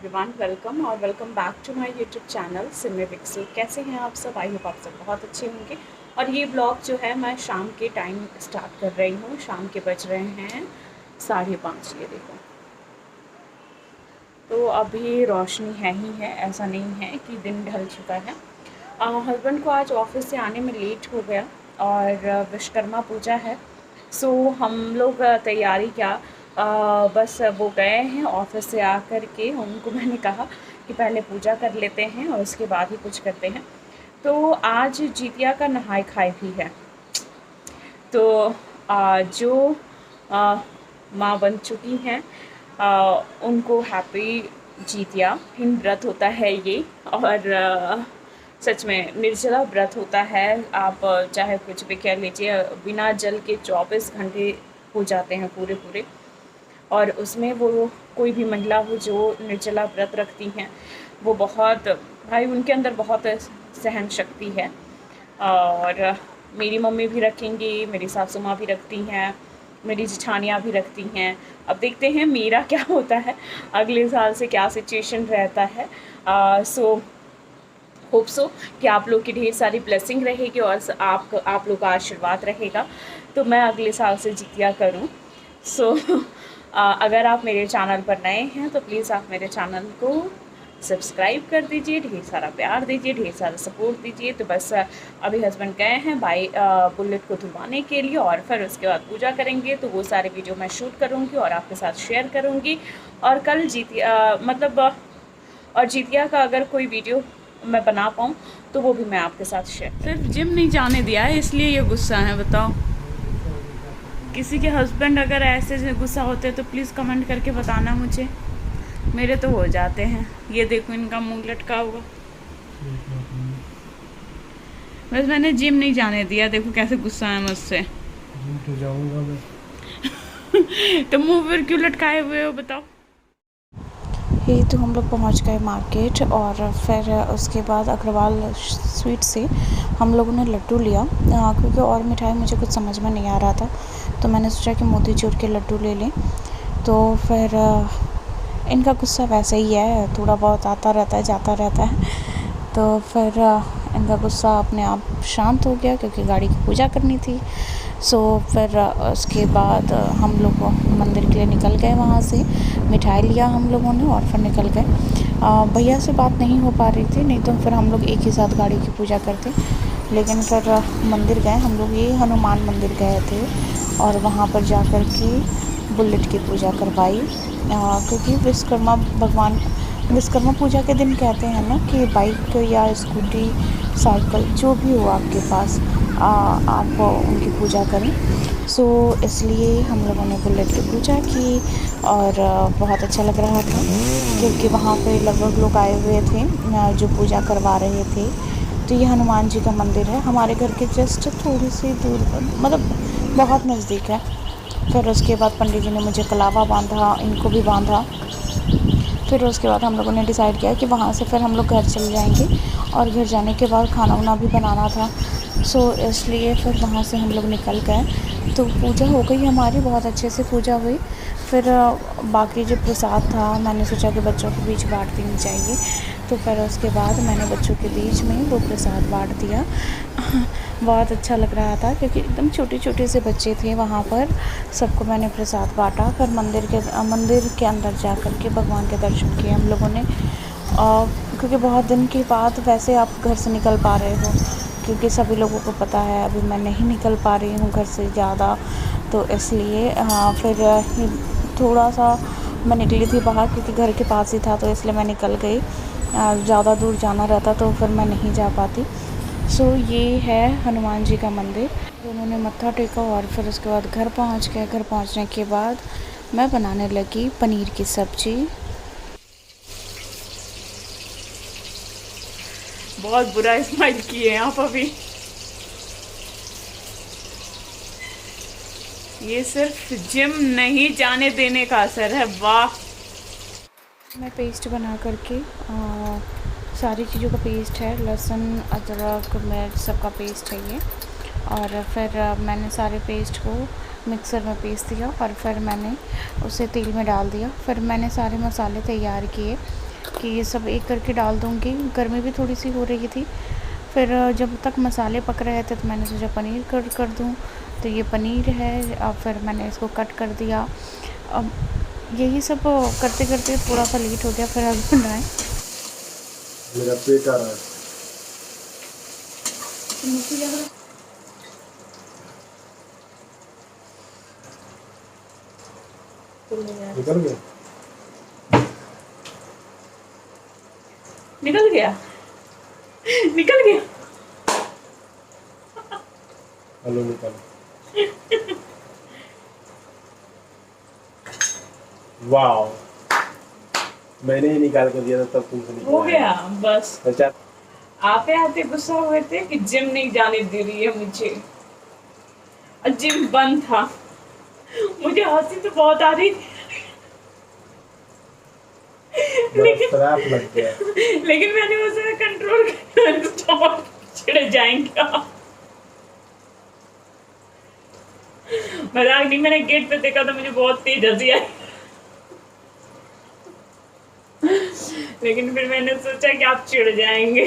Everyone, welcome और welcome back to my YouTube channel Simi pixel. कैसे हैं आप सब? आई होप आप सब बहुत अच्छे होंगे। और ये ब्लॉग जो है मैं शाम के टाइम स्टार्ट कर रही हूँ। शाम के बज रहे हैं 5:30। ये देखो, तो अभी रोशनी है ही है, ऐसा नहीं है कि दिन ढल चुका है। हस्बैंड को आज ऑफिस से आने में लेट हो गया और विश्वकर्मा पूजा है। सो हम लोग तैयारी क्या, बस वो गए हैं ऑफिस से आकर के। उनको मैंने कहा कि पहले पूजा कर लेते हैं और उसके बाद ही कुछ करते हैं। तो आज जितिया का नहाय खाए भी है। तो जो माँ बन चुकी हैं उनको हैप्पी जितिया। हिंद व्रत होता है ये, और सच में निर्जला व्रत होता है। आप चाहे कुछ भी कह लीजिए, बिना जल के 24 घंटे हो जाते हैं पूरे पूरे। और उसमें वो कोई भी महिला हो जो निर्जला व्रत रखती हैं, वो बहुत, भाई उनके अंदर बहुत सहन शक्ति है। और मेरी मम्मी भी रखेंगी, मेरी सासू माँ भी रखती हैं, मेरी जेठानियाँ भी रखती हैं। अब देखते हैं मेरा क्या होता है, अगले साल से क्या सिचुएशन रहता है। सो होप सो कि आप लोग की ढेर सारी ब्लेसिंग रहेगी और आप लोग का आशीर्वाद रहेगा, तो मैं अगले साल से जितिया करूं। सो अगर आप मेरे चैनल पर नए हैं तो प्लीज़ आप मेरे चैनल को सब्सक्राइब कर दीजिए, ढेर सारा प्यार दीजिए, ढेर सारा सपोर्ट दीजिए। तो बस अभी हस्बैंड गए हैं बुलेट को धुलवाने के लिए, और फिर उसके बाद पूजा करेंगे। तो वो सारे वीडियो मैं शूट करूँगी और आपके साथ शेयर करूँगी। और कल जितिया का अगर कोई वीडियो मैं बना पाऊँ तो वो भी मैं आपके साथ शेयर। सिर्फ जिम नहीं जाने दिया है इसलिए ये गुस्सा है। बताओ, किसी के हस्बैंड अगर ऐसे गुस्सा होते हैं तो प्लीज़ कमेंट करके बताना मुझे। मेरे तो हो जाते हैं। ये देखो, इनका मुंह लटका हुआ। बस मैंने जिम नहीं जाने दिया, देखो कैसे गुस्सा है मुझसे। जिम तो जाऊंगा मैं। तो मुंह पर क्यों लटकाए हुए हो बताओ? ये तो हम लोग पहुंच गए मार्केट, और फिर उसके बाद अग्रवाल स्वीट से हम लोगों ने लड्डू लिया, क्योंकि और मिठाई मुझे कुछ समझ में नहीं आ रहा था। तो मैंने सोचा कि मोतीचूर के लड्डू ले लें। तो फिर इनका गुस्सा वैसे ही है, थोड़ा बहुत आता रहता है जाता रहता है। तो फिर इनका गुस्सा अपने आप शांत हो गया क्योंकि गाड़ी की पूजा करनी थी। सो फिर उसके बाद हम लोग मंदिर के लिए निकल गए। वहाँ से मिठाई लिया हम लोगों ने और फिर निकल गए। भैया से बात नहीं हो पा रही थी, नहीं तो फिर हम लोग एक ही साथ गाड़ी की पूजा करते। लेकिन फिर मंदिर गए हम लोग, ये हनुमान मंदिर गए थे, और वहाँ पर जा कर के बुलेट की पूजा करवाई। क्योंकि विश्वकर्मा पूजा के दिन कहते हैं ना कि बाइक या स्कूटी, साइकिल जो भी हो आपके पास, आप उनकी पूजा करें। सो इसलिए हम लोगों ने बुलेट की पूजा की, और बहुत अच्छा लग रहा था क्योंकि वहाँ पे लगभग लोग आए हुए थे जो पूजा करवा रहे थे। तो ये हनुमान जी का मंदिर है, हमारे घर के जस्ट थोड़ी सी दूर, मतलब बहुत नज़दीक है। फिर उसके बाद पंडित जी ने मुझे कलावा बांधा, इनको भी बांधा। फिर उसके बाद हम लोगों ने डिसाइड किया कि वहाँ से फिर हम लोग घर चले जाएंगे, और घर जाने के बाद खाना वाना भी बनाना था। सो इसलिए फिर वहाँ से हम लोग निकल गए। तो पूजा हो गई हमारी, बहुत अच्छे से पूजा हुई। फिर बाकी जो प्रसाद था मैंने सोचा कि बच्चों के बीच बांट देनी चाहिए, तो फिर उसके बाद मैंने बच्चों के बीच में वो प्रसाद बांट दिया। बहुत अच्छा लग रहा था क्योंकि एकदम छोटे छोटे से बच्चे थे वहाँ पर। सबको मैंने प्रसाद बांटा। फिर मंदिर के अंदर जा कर के भगवान के दर्शन किए हम लोगों ने। क्योंकि बहुत दिन के बाद वैसे आप घर से निकल पा रहे हो, क्योंकि सभी लोगों को पता है अभी मैं नहीं निकल पा रही हूँ घर से ज़्यादा। तो इसलिए फिर थोड़ा सा मैं निकली थी बाहर क्योंकि घर के पास ही था, तो इसलिए मैं निकल गई। ज़्यादा दूर जाना रहता तो फिर मैं नहीं जा पाती। सो ये है हनुमान जी का मंदिर। उन्होंने मत्था टेका और फिर उसके बाद घर पहुंच गए। घर पहुंचने के बाद मैं बनाने लगी पनीर की सब्ज़ी। बहुत बुरा स्माइल किए हैं आप अभी। ये सिर्फ जिम नहीं जाने देने का असर है। वाह। मैं पेस्ट बना करके, सारी चीज़ों का पेस्ट है, लहसुन अदरक मिर्च सबका पेस्ट है ये। और फिर मैंने सारे पेस्ट को मिक्सर में पीस दिया और फिर मैंने उसे तेल में डाल दिया। फिर मैंने सारे मसाले तैयार किए, कि ये सब एक करके डाल दूँगी। गर्मी भी थोड़ी सी हो रही थी। फिर जब तक मसाले पक रहे थे तो मैंने सोचा पनीर कर दूँ। तो ये पनीर है। अब फिर मैंने इसको कट कर दिया। अब यही सब करते करते थोड़ा सा लेट हो गया। फिर हस्बैंड आए। मेरा पेट आ रहा है। निकल गया। निकल गया निकल गया। हेलो निकल। वाओ, मैंने ही निकाल कर दिया था तब तुमसे निकल हो गया बस। अच्छा आते आते गुस्सा हुए थे कि जिम नहीं जाने दे रही है मुझे, और जिम बंद था। मुझे हंसी तो बहुत आ रही थी श्राप लग गया। लेकिन मैंने उसे कंट्रोल कर चिढ़ जाएंगे आप। मजाक नहीं, मैंने गेट पे देखा तो मुझे बहुत तेज हंसी आई। लेकिन फिर मैंने सोचा कि आप चिढ़ जाएंगे।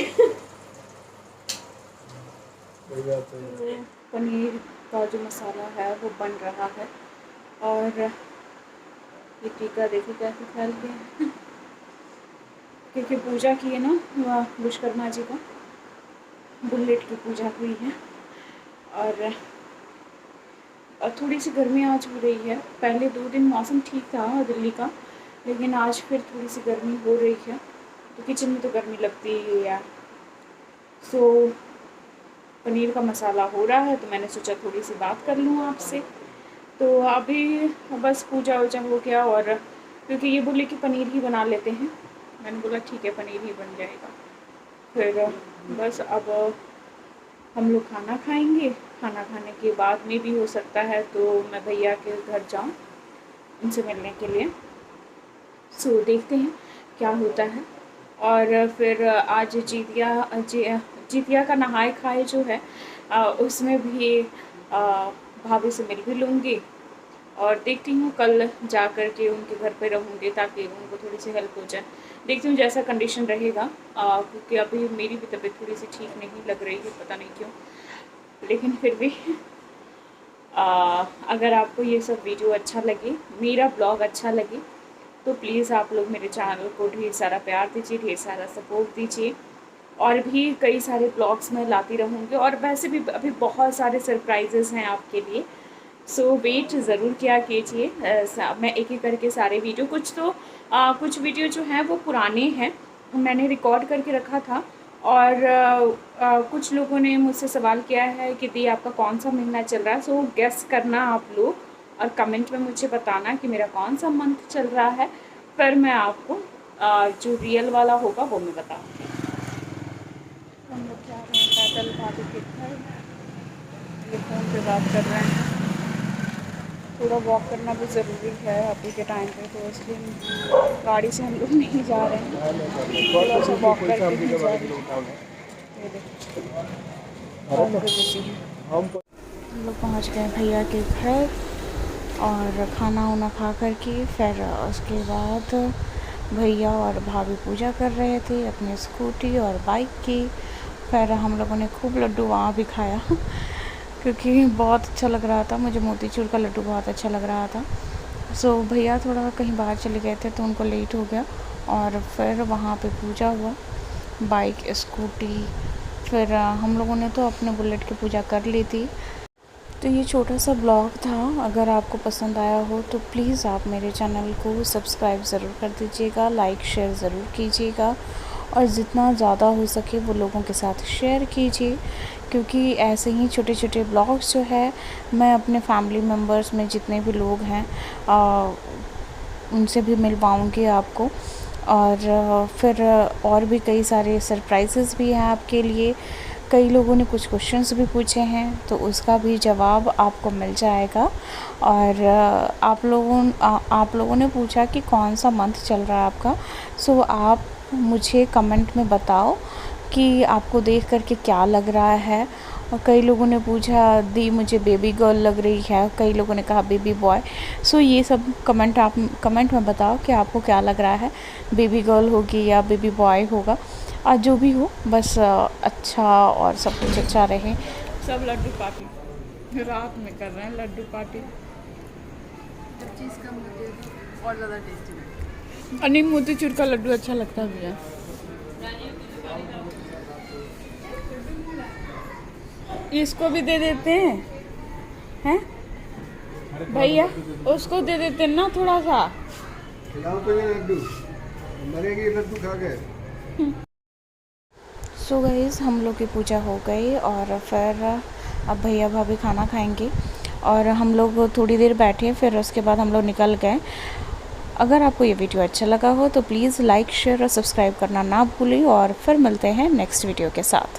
पनीर का जो मसाला है वो बन रहा है, और ये टीका देखो कैसे फैल गया है। क्योंकि पूजा की है ना विश्वकर्मा जी का, बुलेट की पूजा हुई है। और थोड़ी सी गर्मी आज हो रही है। पहले 2 दिन मौसम ठीक था दिल्ली का, लेकिन आज फिर थोड़ी सी गर्मी हो रही है। तो किचन में तो गर्मी लगती ही है यार। सो पनीर का मसाला हो रहा है, तो मैंने सोचा थोड़ी सी बात कर लूँ आपसे। तो अभी बस पूजा वूजा हो गया, और क्योंकि ये बोले कि पनीर ही बना लेते हैं, मैंने बोला ठीक है पनीर ही बन जाएगा। फिर बस अब हम लोग खाना खाएंगे। खाना खाने के बाद में भी हो सकता है तो मैं भैया के घर जाऊं उनसे मिलने के लिए। सो देखते हैं क्या होता है। और फिर आज जीतिया का नहाए खाए जो है उसमें भी भाभी से मिल भी लूँगी, और देखती हूँ कल जा कर के उनके घर पे रहूँगी ताकि उनको थोड़ी सी हेल्प हो जाए। देखती हूँ जैसा कंडीशन रहेगा, क्योंकि अभी मेरी भी तबीयत थोड़ी सी ठीक नहीं लग रही है, पता नहीं क्यों। लेकिन फिर भी अगर आपको ये सब वीडियो अच्छा लगे, मेरा ब्लॉग अच्छा लगे, तो प्लीज़ आप लोग मेरे चैनल को ढेर सारा प्यार दीजिए, ढेर सारा सपोर्ट दीजिए। और भी कई सारे ब्लॉग्स मैं लाती रहूँगी, और वैसे भी अभी बहुत सारे सरप्राइजेज़ हैं आपके लिए। सो वेट ज़रूर किया कीजिए। मैं एक एक करके सारे वीडियो, कुछ वीडियो जो हैं वो पुराने हैं, मैंने रिकॉर्ड करके रखा था। और कुछ लोगों ने मुझसे सवाल किया है कि दी आपका कौन सा महीना चल रहा है। सो गेस करना आप लोग, और कमेंट में मुझे बताना कि मेरा कौन सा मंथ चल रहा है। फिर मैं आपको जो रियल वाला होगा वो मैं बताऊँगी। हम लोग जा रहे हैं पैदल भाभी के घर। ये फ़ोन पे बात कर रहे हैं। थोड़ा वॉक करना भी ज़रूरी है अभी के टाइम पे, तो इसलिए गाड़ी से हम लोग नहीं जा रहे हैं, थोड़ा सा वॉक करके ही जा रहे हैं। ये देखो हम लोग पहुँच गए भैया के घर, और खाना वाना खा कर के फिर उसके बाद भैया और भाभी पूजा कर रहे थे अपनी स्कूटी और बाइक की। फिर हम लोगों ने खूब लड्डू वहाँ भी खाया क्योंकि बहुत अच्छा लग रहा था। मुझे मोतीचूर का लड्डू बहुत अच्छा लग रहा था। सो भैया थोड़ा कहीं बाहर चले गए थे तो उनको लेट हो गया, और फिर वहाँ पे पूजा हुआ, बाइक स्कूटी। फिर हम लोगों ने तो अपने बुलेट की पूजा कर ली थी। तो ये छोटा सा ब्लॉग था। अगर आपको पसंद आया हो तो प्लीज़ आप मेरे चैनल को सब्सक्राइब ज़रूर कर दीजिएगा, लाइक शेयर ज़रूर कीजिएगा, और जितना ज़्यादा हो सके वो लोगों के साथ शेयर कीजिए, क्योंकि ऐसे ही छोटे छोटे ब्लॉग्स जो है मैं अपने फैमिली मेम्बर्स में जितने भी लोग हैं उनसे भी मिलवाऊँगी आपको। और फिर और भी कई सारे सरप्राइजेज़ भी हैं आपके लिए। कई लोगों ने कुछ क्वेश्चंस भी पूछे हैं तो उसका भी जवाब आपको मिल जाएगा। और आप लोगों ने पूछा कि कौन सा मंथ चल रहा है आपका। सो आप मुझे कमेंट में बताओ कि आपको देख करके क्या लग रहा है। और कई लोगों ने पूछा दी मुझे बेबी गर्ल लग रही है, कई लोगों ने कहा बेबी बॉय। सो ये सब कमेंट में बताओ कि आपको क्या लग रहा है, बेबी गर्ल होगी या बेबी बॉय होगा। आज जो भी हो बस अच्छा और सब कुछ अच्छा रहे। सब लड्डू पार्टी रात में कर रहे हैं, लड्डू पार्टी। जब चीज़ कम होती है तो और ज़्यादा टेस्टी लगता है। अनिल मोतीचूर का लड्डू अच्छा लगता भी है। इसको भी दे देते हैं भैया, उसको दे देते हैं ना थोड़ा सा। खिलाओ तो ये लड्डू, मरेगी लड्डू खा के। सो गाइस हम लोग की पूजा हो गई और फिर अब भैया भाभी खाना खाएंगे और हम लोग थोड़ी देर बैठे, फिर उसके बाद हम लोग निकल गए। अगर आपको ये वीडियो अच्छा लगा हो तो प्लीज़ लाइक शेयर और सब्सक्राइब करना ना भूलें और फिर मिलते हैं नेक्स्ट वीडियो के साथ।